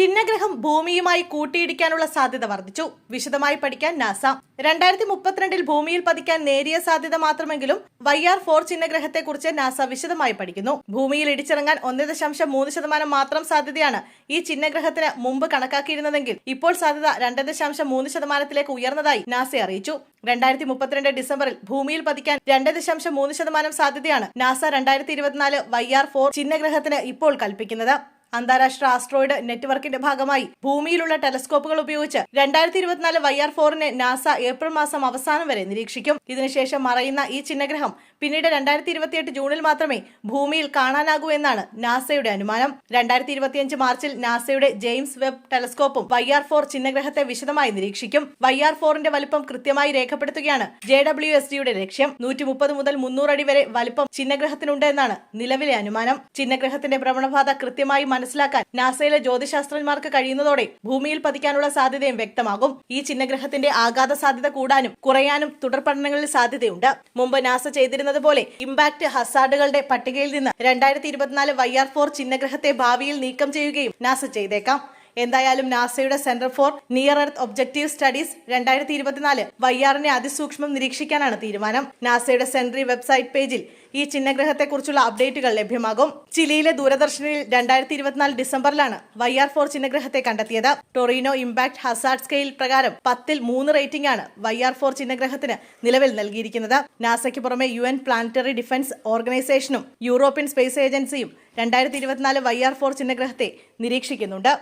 ചിഹ്നഗ്രഹം ഭൂമിയുമായി കൂട്ടിയിടിക്കാനുള്ള സാധ്യത വർദ്ധിച്ചു. വിശദമായി പഠിക്കാൻ നാസ 2032 ഭൂമിയിൽ പതിക്കാൻ നേരിയ സാധ്യത മാത്രമെങ്കിലും YR4 ചിഹ്നഗ്രഹത്തെക്കുറിച്ച് നാസ വിശദമായി പഠിക്കുന്നു. ഭൂമിയിൽ ഇടിച്ചിറങ്ങാൻ 1.3% മാത്രം സാധ്യതയാണ് ഈ ചിഹ്നഗ്രഹത്തിന് മുമ്പ് കണക്കാക്കിയിരുന്നതെങ്കിൽ ഇപ്പോൾ സാധ്യത 2.3%-ലേക്ക് ഉയർന്നതായി നാസ അറിയിച്ചു. 2032 ഡിസംബറിൽ ഭൂമിയിൽ പതിക്കാൻ 2.3% സാധ്യതയാണ് നാസ 2024 YR4 ചിഹ്നഗ്രഹത്തിന് ഇപ്പോൾ കൽപ്പിക്കുന്നത്. അന്താരാഷ്ട്ര ആസ്ട്രോയിഡ് നെറ്റ്വർക്കിന്റെ ഭാഗമായി ഭൂമിയിലുള്ള ടെലസ്കോപ്പുകൾ ഉപയോഗിച്ച് 2024 YR4 നാസ ഏപ്രിൽ മാസം അവസാനം വരെ നിരീക്ഷിക്കും. ഇതിനുശേഷം മറയുന്ന ഈ ചിഹ്നഗ്രഹം പിന്നീട് 2028 ജൂണിൽ മാത്രമേ ഭൂമിയിൽ കാണാനാകൂ എന്നാണ് നാസയുടെ അനുമാനം. 2025 മാർച്ചിൽ നാസയുടെ ജെയിംസ് വെബ് ടെലസ്കോപ്പും YR4 ചിഹ്നഗ്രഹത്തെ വിശദമായി നിരീക്ഷിക്കും. YR4ന്റെ വലിപ്പം കൃത്യമായി രേഖപ്പെടുത്തുകയാണ് JWSTയുടെ ലക്ഷ്യം. 130 മുതൽ 300 അടി വരെ വലിപ്പം ചിഹ്നഗ്രഹത്തിനുണ്ട് എന്നാണ് നിലവിലെ അനുമാനം. ചിഹ്നഗ്രഹത്തിന്റെ ഭ്രമണപാത കൃത്യമായി മനസ്സിലാക്കാൻ നാസയിലെ ജ്യോതിശാസ്ത്രജ്ഞന്മാർക്ക് കഴിയുന്നതോടെ ഭൂമിയിൽ പതിക്കാനുള്ള സാധ്യതയും വ്യക്തമാകും. ഈ ചിഹ്നഗ്രഹത്തിന്റെ ആഘാത സാധ്യത കൂടാനും കുറയാനും തുടർ പഠനങ്ങളിൽ സാധ്യതയുണ്ട്. മുമ്പ് നാസ ചെയ്തിരുന്നതുപോലെ ഇമ്പാക്ട് ഹസാർഡുകളുടെ പട്ടികയിൽ നിന്ന് 2024 YR4 ചിഹ്നഗ്രഹത്തെ ഭാവിയിൽ നീക്കം ചെയ്യുകയും നാസ ചെയ്തേക്കാം. എന്തായാലും നാസയുടെ centre for near earth objective studies 2024 YR-നെ അതിസൂക്ഷ്മം നിരീക്ഷിക്കാനാണ് തീരുമാനം. നാസയുടെ സെൻട്രി വെബ്സൈറ്റ് പേജിൽ ഈ ചിഹ്നഗ്രഹത്തെക്കുറിച്ചുള്ള അപ്ഡേറ്റുകൾ ലഭ്യമാകും. ചിലിയിലെ ദൂരദർശനിൽ 2024 ഡിസംബറിലാണ് YR4 ചിഹ്നഗ്രഹത്തെ കണ്ടെത്തിയത്. ടൊറീനോ ഇമ്പാക്ട് ഹസാർഡ് സ്കെയിൽ പ്രകാരം 10ൽ 3 റേറ്റിംഗ് ആണ് YR4 ചിഹ്നഗ്രഹത്തിന് നിലവിൽ നൽകിയിരിക്കുന്നത്. നാസയ്ക്ക് പുറമെ UN പ്ലാനറ്ററി ഡിഫൻസ് ഓർഗനൈസേഷനും യൂറോപ്യൻ സ്പേസ് ഏജൻസിയും 2024 YR4 ചിഹ്നഗ്രഹത്തെ നിരീക്ഷിക്കുന്നുണ്ട്.